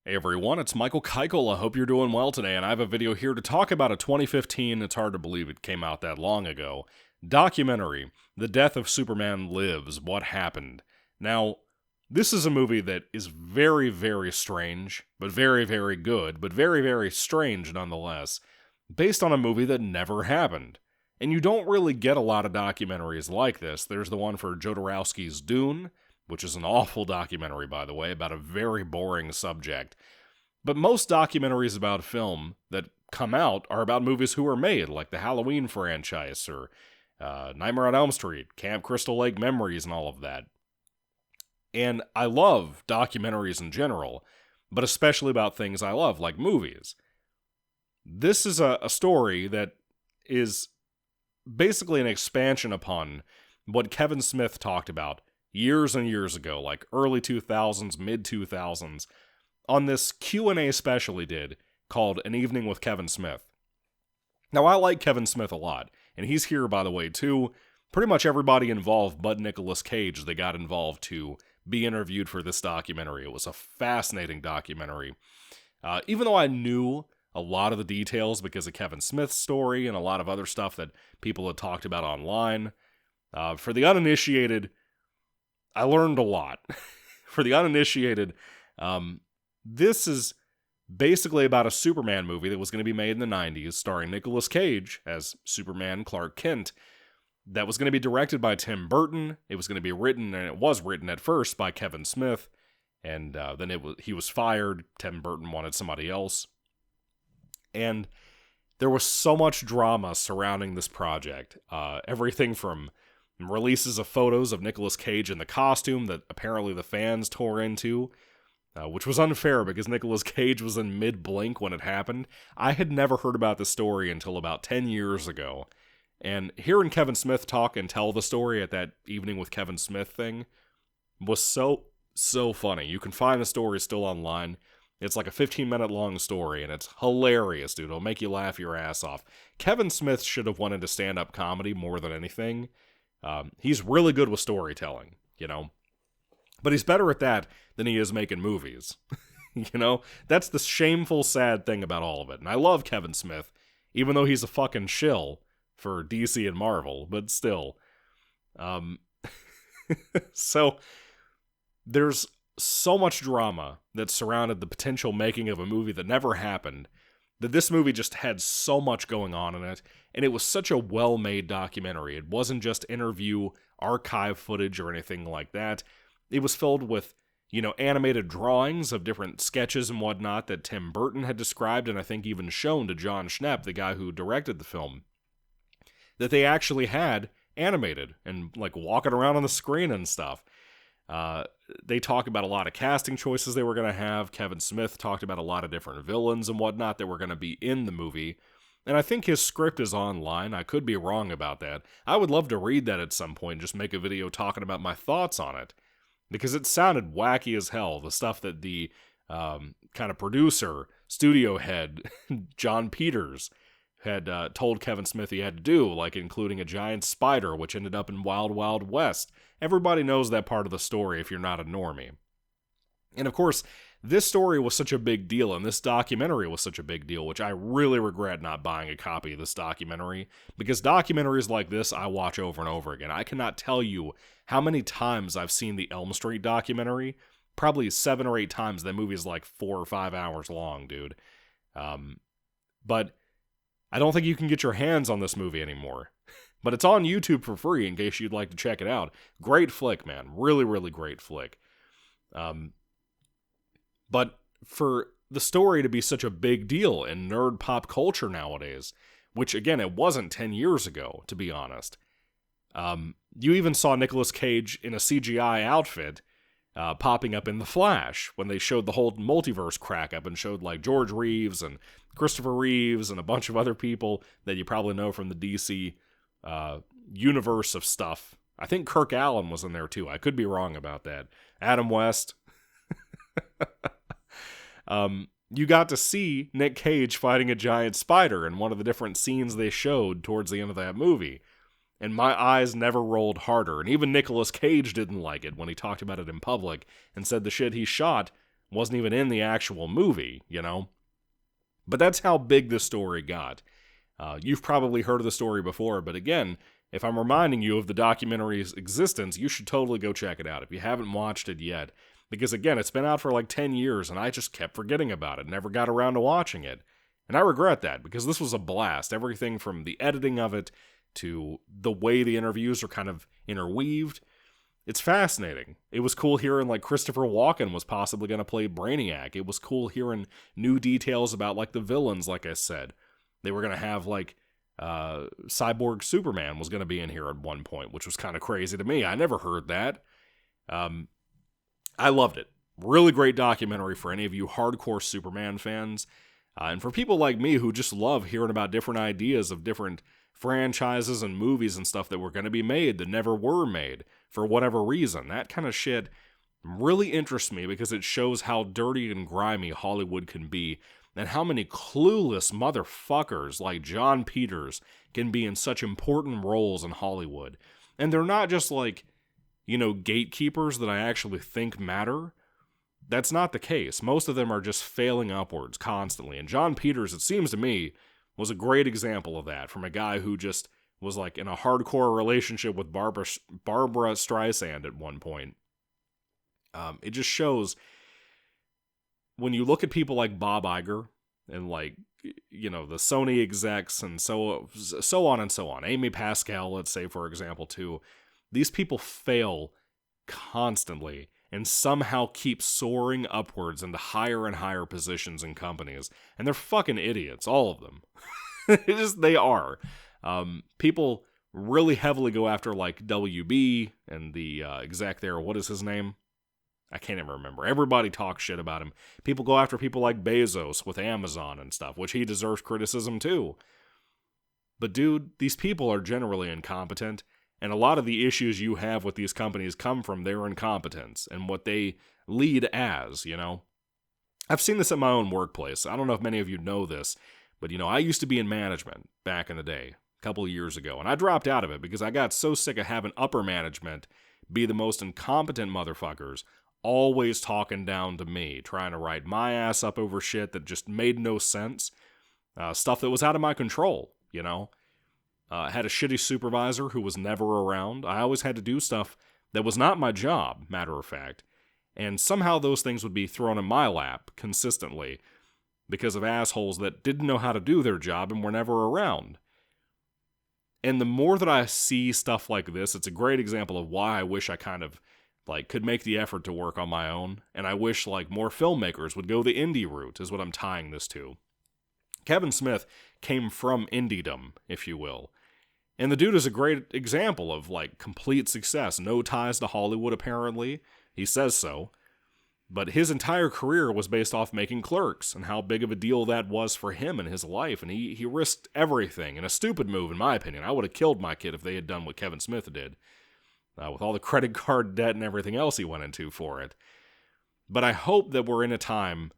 Hey everyone, it's Michael Kikle. I hope you're doing well today, and I have a video here to talk about a 2015, it's hard to believe it came out that long ago, documentary, The Death of Superman Lives, What Happened. Now, this is a movie that is very, very strange, but very, very good, but very, very strange nonetheless, based on a movie that never happened. And you don't really get a lot of documentaries like this. There's the one for Jodorowsky's Dune, which is an awful documentary, by the way, about a very boring subject. But most documentaries about film that come out are about movies who were made, like the Halloween franchise, or Nightmare on Elm Street, Camp Crystal Lake Memories, and all of that. And I love documentaries in general, but especially about things I love, like movies. This is a story that is basically an expansion upon what Kevin Smith talked about years and years ago, like early 2000s, mid 2000s, on this Q&A special he did called An Evening with Kevin Smith. Now, I like Kevin Smith a lot, and he's here, by the way, too. Pretty much everybody involved but Nicolas Cage, they got involved to be interviewed for this documentary. It was a fascinating documentary. Even though I knew a lot of the details because of Kevin Smith's story and a lot of other stuff that people had talked about online, for the uninitiated, I learned a lot. For the uninitiated, this is basically about a Superman movie that was going to be made in the 90s, starring Nicolas Cage as Superman Clark Kent, that was going to be directed by Tim Burton. It was going to be written, and it was written at first by Kevin Smith, and then he was fired. Tim Burton wanted somebody else. And there was so much drama surrounding this project. Everything from releases of photos of Nicolas Cage in the costume that apparently the fans tore into, which was unfair because Nicolas Cage was in mid-blink when it happened. I had never heard about this story until about 10 years ago, and hearing Kevin Smith talk and tell the story at that Evening with Kevin Smith thing was so funny. You can find the story still online. It's like a 15-minute long story, and it's hilarious, dude. It'll make you laugh your ass off. Kevin Smith should have went into stand-up comedy more than anything. He's really good with storytelling, but he's better at that than he is making movies. That's the shameful, sad thing about all of it. And I love Kevin Smith, even though he's a fucking shill for DC and Marvel, but still. So there's so much drama that surrounded the potential making of a movie that never happened, that this movie just had so much going on in it, and it was such a well-made documentary. It wasn't just interview, archive footage, or anything like that. It was filled with, animated drawings of different sketches and whatnot that Tim Burton had described, and I think even shown to John Schnepp, the guy who directed the film, that they actually had animated and, walking around on the screen and stuff. They talk about a lot of casting choices they were going to have. Kevin Smith talked about a lot of different villains and whatnot that were going to be in the movie. And I think his script is online. I could be wrong about that. I would love to read that at some point and just make a video talking about my thoughts on it. Because it sounded wacky as hell. The stuff that the kind of producer, studio head, John Peters, had told Kevin Smith he had to do, like including a giant spider, which ended up in Wild Wild West. Everybody knows that part of the story if you're not a normie. And of course, this story was such a big deal, and this documentary was such a big deal, which I really regret not buying a copy of this documentary, because documentaries like this I watch over and over again. I cannot tell you how many times I've seen the Elm Street documentary. Probably 7 or 8 times. That movie is like 4 or 5 hours long, dude. But I don't think you can get your hands on this movie anymore. But it's on YouTube for free in case you'd like to check it out. Great flick, man. Really, really great flick. But for the story to be such a big deal in nerd pop culture nowadays, which, again, it wasn't 10 years ago, to be honest. You even saw Nicolas Cage in a CGI outfit popping up in The Flash when they showed the whole multiverse crack up and showed like George Reeves and Christopher Reeves and a bunch of other people that you probably know from the DC universe of stuff. I think Kirk Allen was in there too. I could be wrong about that. Adam West. You got to see Nick Cage fighting a giant spider in one of the different scenes they showed towards the end of that movie. And my eyes never rolled harder. And even Nicolas Cage didn't like it when he talked about it in public and said the shit he shot wasn't even in the actual movie, you know? But that's how big this story got. You've probably heard of the story before, but again, if I'm reminding you of the documentary's existence, you should totally go check it out if you haven't watched it yet. Because again, it's been out for like 10 years, and I just kept forgetting about it, never got around to watching it. And I regret that, because this was a blast. Everything from the editing of it to the way the interviews are kind of interweaved. It's fascinating. It was cool hearing like Christopher Walken was possibly going to play Brainiac. It was cool hearing new details about like the villains, like I said. They were going to have like Cyborg Superman was going to be in here at one point, which was kind of crazy to me. I never heard that. I loved it. Really great documentary for any of you hardcore Superman fans. And for people like me who just love hearing about different ideas of different franchises and movies and stuff that were going to be made that never were made for whatever reason. That kind of shit really interests me because it shows how dirty and grimy Hollywood can be and how many clueless motherfuckers like John Peters can be in such important roles in Hollywood. And they're not just like, you know, gatekeepers that I actually think matter. That's not the case. Most of them are just failing upwards constantly. And John Peters, it seems to me, was a great example of that, from a guy who just was like in a hardcore relationship with Barbara Streisand at one point. It just shows when you look at people like Bob Iger and like, you know, the Sony execs and so on and so on. Amy Pascal, let's say, for example, too. These people fail constantly and somehow keep soaring upwards into higher and higher positions in companies. And they're fucking idiots, all of them. They are. People really heavily go after like WB and the exec there. What is his name? I can't even remember. Everybody talks shit about him. People go after people like Bezos with Amazon and stuff, which he deserves criticism too. But dude, these people are generally incompetent. And a lot of the issues you have with these companies come from their incompetence and what they lead as, you know? I've seen this at my own workplace. I don't know if many of you know this, but, you know, I used to be in management back in the day, a couple of years ago, and I dropped out of it because I got so sick of having upper management be the most incompetent motherfuckers, always talking down to me, trying to write my ass up over shit that just made no sense, stuff that was out of my control, you know? I had a shitty supervisor who was never around. I always had to do stuff that was not my job, matter of fact. And somehow those things would be thrown in my lap consistently because of assholes that didn't know how to do their job and were never around. And the more that I see stuff like this, it's a great example of why I wish I kind of like could make the effort to work on my own. And I wish like more filmmakers would go the indie route is what I'm tying this to. Kevin Smith came from indiedom, if you will. And the dude is a great example of, like, complete success. No ties to Hollywood, apparently. He says so. But his entire career was based off making Clerks and how big of a deal that was for him in his life. And he risked everything in a stupid move, in my opinion. I would have killed my kid if they had done what Kevin Smith did. With all the credit card debt and everything else he went into for it. But I hope that we're in a time,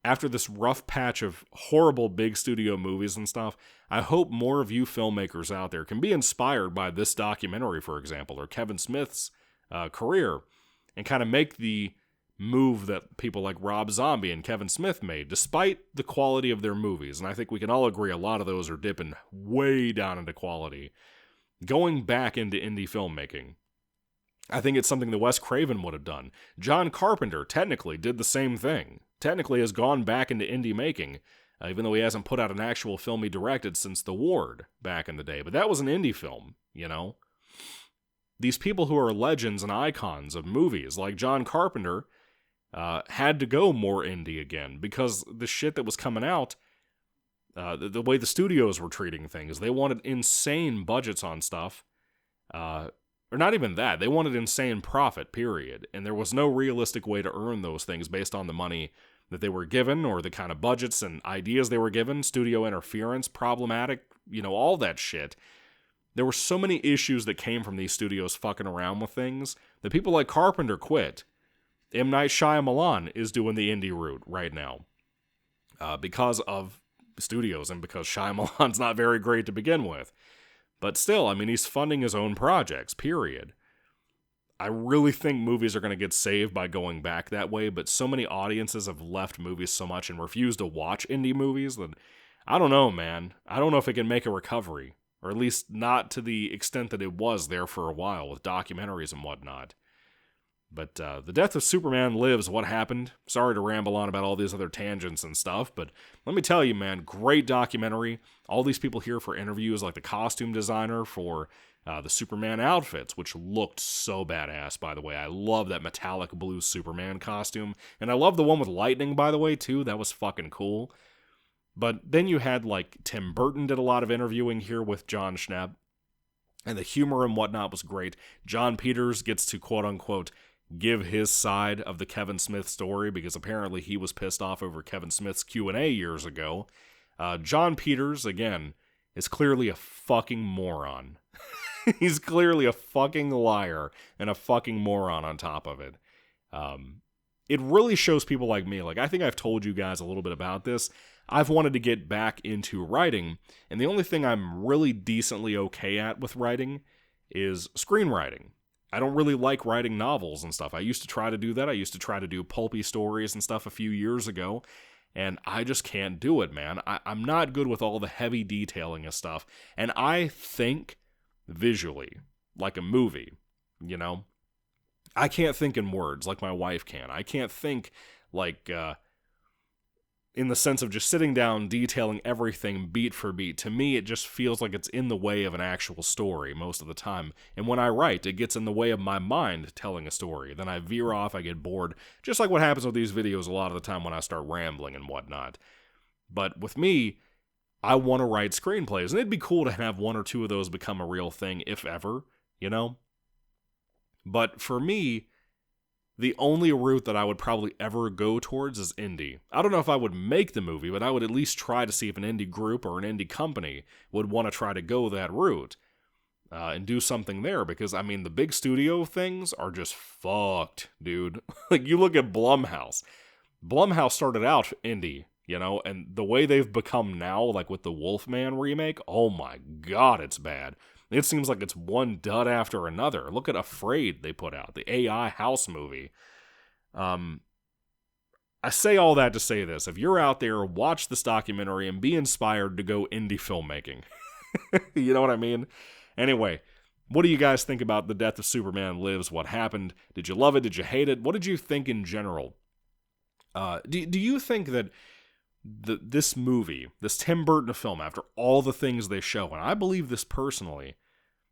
after this rough patch of horrible big studio movies and stuff, I hope more of you filmmakers out there can be inspired by this documentary, for example, or Kevin Smith's career, and kind of make the move that people like Rob Zombie and Kevin Smith made, despite the quality of their movies. And I think we can all agree a lot of those are dipping way down into quality. Going back into indie filmmaking. I think it's something that Wes Craven would have done. John Carpenter technically did the same thing. Technically has gone back into indie making, even though he hasn't put out an actual film he directed since The Ward back in the day. But that was an indie film, you know? These people who are legends and icons of movies, like John Carpenter, had to go more indie again, because the shit that was coming out, the way the studios were treating things, they wanted insane budgets on stuff, or not even that, they wanted insane profit, period, and there was no realistic way to earn those things based on the money that they were given, or the kind of budgets and ideas they were given, studio interference, problematic, you know, all that shit. There were so many issues that came from these studios fucking around with things that people like Carpenter quit. M. Night Shyamalan is doing the indie route right now because of studios and because Shyamalan's not very great to begin with. But still, I mean, he's funding his own projects, period. I really think movies are going to get saved by going back that way, but so many audiences have left movies so much and refused to watch indie movies that I don't know, man. I don't know if it can make a recovery, or at least not to the extent that it was there for a while with documentaries and whatnot. But The Death of Superman Lives, What Happened? Sorry to ramble on about all these other tangents and stuff, but let me tell you, man, great documentary. All these people here for interviews, like the costume designer for the Superman outfits, which looked so badass, by the way. I love that metallic blue Superman costume. And I love the one with lightning, by the way, too. That was fucking cool. But then you had, like, Tim Burton did a lot of interviewing here with John Schnapp. And the humor and whatnot was great. John Peters gets to, quote-unquote, give his side of the Kevin Smith story, because apparently he was pissed off over Kevin Smith's Q&A years ago. John Peters, again, is clearly a fucking moron. He's clearly a fucking liar and a fucking moron on top of it. It really shows people like me. Like, I think I've told you guys a little bit about this. I've wanted to get back into writing, and the only thing I'm really decently okay at with writing is screenwriting. I don't really like writing novels and stuff. I used to try to do that. I used to try to do pulpy stories and stuff a few years ago, and I just can't do it, man. I'm not good with all the heavy detailing of stuff, and I think visually, like a movie, you know? I can't think in words like my wife can. I can't think like, in the sense of just sitting down, detailing everything beat for beat. To me, it just feels like it's in the way of an actual story most of the time. And when I write, it gets in the way of my mind telling a story. Then I veer off, I get bored, just like what happens with these videos a lot of the time when I start rambling and whatnot. But with me, I want to write screenplays, and it'd be cool to have one or two of those become a real thing, if ever, you know? But for me, the only route that I would probably ever go towards is indie. I don't know if I would make the movie, but I would at least try to see if an indie group or an indie company would want to try to go that route and do something there. Because, I mean, the big studio things are just fucked, dude. Like, you look at Blumhouse. Blumhouse started out indie, you know, and the way they've become now, like with the Wolfman remake, oh my god, it's bad. It seems like it's one dud after another. Look at Afraid they put out, the AI house movie. I say all that to say this. If you're out there, watch this documentary and be inspired to go indie filmmaking. You know what I mean? Anyway, what do you guys think about The Death of Superman Lives? What happened? Did you love it? Did you hate it? What did you think in general? Do you think that this movie, this Tim Burton film, after all the things they show, and I believe this personally,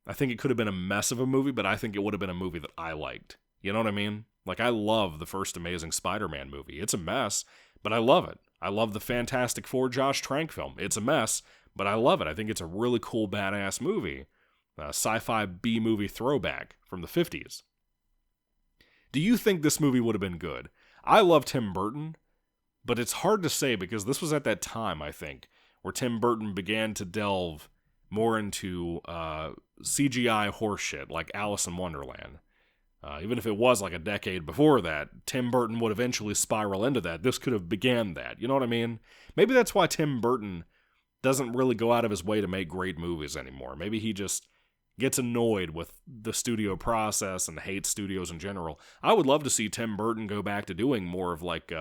I think it could have been a mess of a movie, but I think it would have been a movie that I liked. You know what I mean? Like, I love the first Amazing Spider-Man movie. It's a mess, but I love it. I love the Fantastic Four Josh Trank film. It's a mess, but I love it. I think it's a really cool, badass movie. Sci-fi B-movie throwback from the 50s. Do you think this movie would have been good? I love Tim Burton, but it's hard to say because this was at that time, I think, where Tim Burton began to delve more into CGI horseshit like Alice in Wonderland. Even if it was like a decade before that, Tim Burton would eventually spiral into that. This could have began that. You know what I mean? Maybe that's why Tim Burton doesn't really go out of his way to make great movies anymore. Maybe he just gets annoyed with the studio process and hates studios in general. I would love to see Tim Burton go back to doing more of like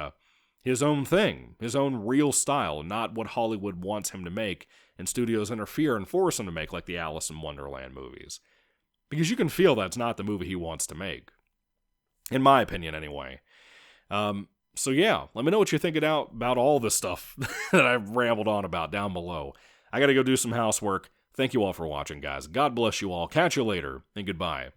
his own thing, his own real style, not what Hollywood wants him to make, and studios interfere and force him to make, like the Alice in Wonderland movies. Because you can feel that's not the movie he wants to make. In my opinion, anyway. So yeah, let me know what you're thinking about all this stuff that I've rambled on about down below. I gotta go do some housework. Thank you all for watching, guys. God bless you all. Catch you later, and goodbye.